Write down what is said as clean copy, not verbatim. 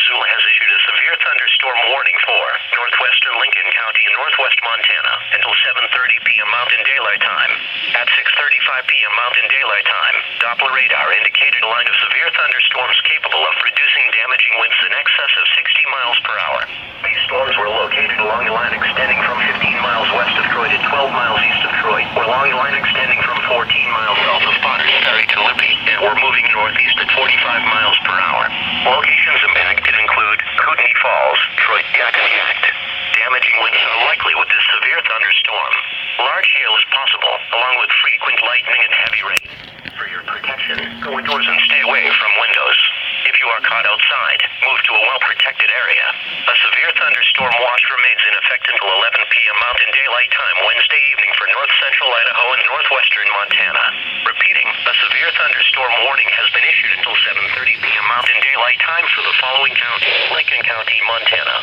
Missoula has issued a severe thunderstorm warning for northwestern Lincoln County and northwest Montana until 7:30 p.m. Mountain Daylight Time. At 6:35 p.m. Mountain Daylight Time, Doppler radar indicated a line of severe thunderstorms capable of producing damaging winds in excess of 60 miles per hour. These storms were located along a line extending from 15 miles west of Troy to 12 miles east of Troy, or along a line extending from 14 miles south of Potters Ferry to Libbey, and were moving northeast at 45 miles per hour. Locations impacted include Kootenai Falls, Troy, Yak and Yacht. Damaging winds are likely with this severe thunderstorm. Large hail is possible, along with frequent lightning and heavy rain. For your protection, go indoors and stay away from windows. If you are caught outside, move to a well-protected area. A severe thunderstorm watch remains in effect until 11 p.m. Mountain Daylight Time Wednesday evening for north-central Idaho and northwestern Montana. Repeating, a severe thunderstorm warning has been issued until 7:30 p.m. Mountain Daylight Time for the following counties: Lincoln County, Montana;